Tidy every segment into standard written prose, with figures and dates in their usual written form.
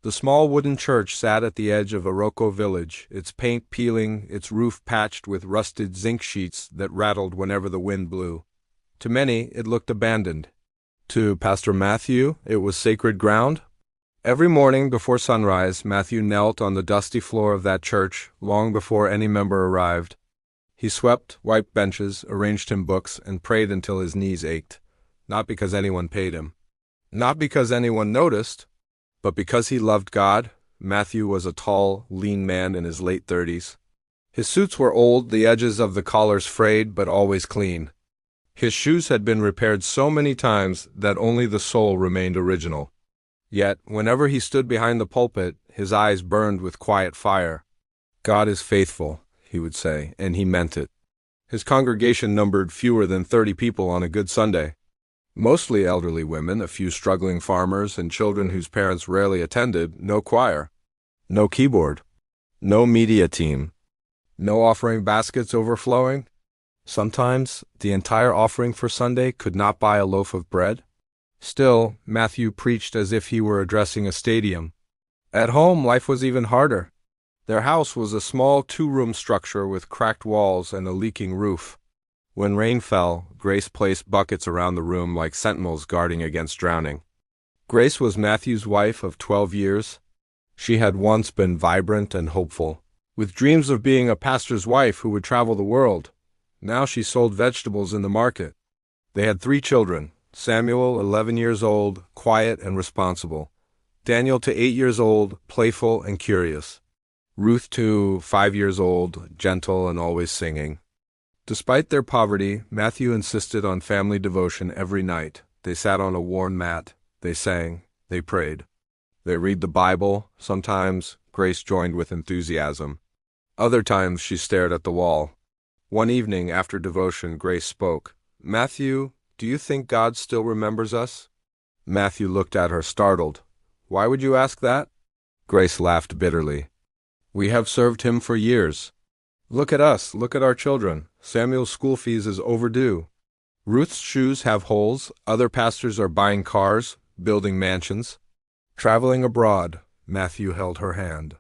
The small wooden church sat at the edge of Aroko village, its paint peeling, its roof patched with rusted zinc sheets that rattled whenever the wind blew. To many, it looked abandoned. To Pastor Matthew, it was sacred ground. Every morning before sunrise, Matthew knelt on the dusty floor of that church long before any member arrived. He swept, wiped benches, arranged hymn books, and prayed until his knees ached, not because anyone paid him, not because anyone noticed, but because he loved God. Matthew was a tall, lean man in his late 30s. His suits were old, the edges of the collars frayed, but always clean. His shoes had been repaired so many times that only the sole remained original. Yet, whenever he stood behind the pulpit, his eyes burned with quiet fire. "God is faithful," he would say, and he meant it. His congregation numbered fewer than 30 people on a good Sunday. Mostly elderly women, a few struggling farmers, and children whose parents rarely attended. No choir, no keyboard, no media team, no offering baskets overflowing. Sometimes the entire offering for Sunday could not buy a loaf of bread. Still, Matthew preached as if he were addressing a stadium. At home, life was even harder. Their house was a small 2-room structure with cracked walls and a leaking roof. When rain fell, Grace placed buckets around the room like sentinels guarding against drowning. Grace was Matthew's wife of 12 years. She had once been vibrant and hopeful, with dreams of being a pastor's wife who would travel the world. Now she sold vegetables in the market. They had 3 children: Samuel, 11 years old, quiet and responsible; Daniel, 8 years old, playful and curious; Ruth, 5 years old, gentle and always singing. Despite their poverty, Matthew insisted on family devotion every night. They sat on a worn mat. They sang. They prayed. They read the Bible. Sometimes Grace joined with enthusiasm. Other times she stared at the wall. One evening after devotion, Grace spoke. "Matthew, do you think God still remembers us?" Matthew looked at her, startled. "Why would you ask that?" Grace laughed bitterly. "We have served him for years. Look at us, look at our children. Samuel's school fees is overdue. Ruth's shoes have holes. Other pastors are buying cars, building mansions, traveling abroad." Matthew held her hand.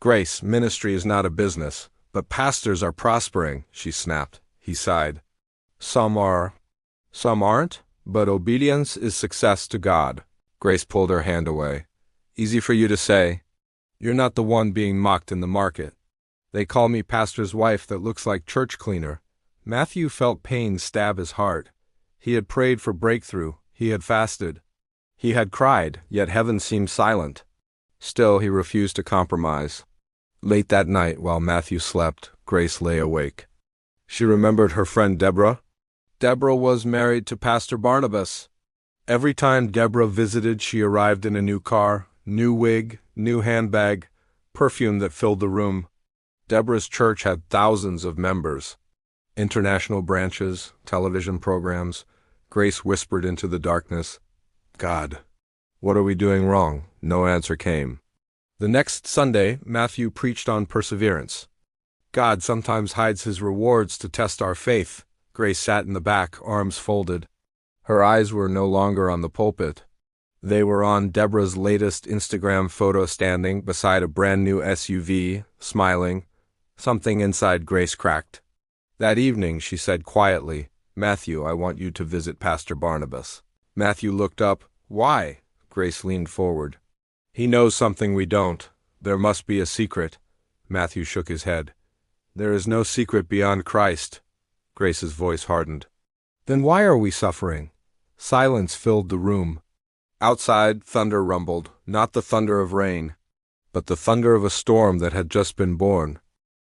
"Grace, ministry is not a business, but pastors are prospering," she snapped. He sighed. Some are. Some aren't, but obedience is success to God." Grace pulled her hand away. "Easy for you to say. You're not the one being mocked in the market. They call me pastor's wife that looks like church cleaner." Matthew felt pain stab his heart. He had prayed for breakthrough. He had fasted. He had cried, yet heaven seemed silent. Still, he refused to compromise. Late that night, while Matthew slept, Grace lay awake. She remembered her friend Deborah. Deborah was married to Pastor Barnabas. Every time Deborah visited, she arrived in a new car, new wig, new handbag, perfume that filled the room. Deborah's church had thousands of members. International branches, television programs. Grace whispered into the darkness, "God, what are we doing wrong?" No answer came. The next Sunday, Matthew preached on perseverance. God sometimes hides his rewards to test our faith. Grace sat in the back, arms folded. Her eyes were no longer on the pulpit. They were on Deborah's latest Instagram photo, standing beside a brand new SUV, smiling. Something inside Grace cracked. That evening, she said quietly, "Matthew, I want you to visit Pastor Barnabas." Matthew looked up. "Why?" Grace leaned forward. "He knows something we don't. There must be a secret." Matthew shook his head. "There is no secret beyond Christ." Grace's voice hardened. "Then why are we suffering?" Silence filled the room. Outside, thunder rumbled, not the thunder of rain, but the thunder of a storm that had just been born.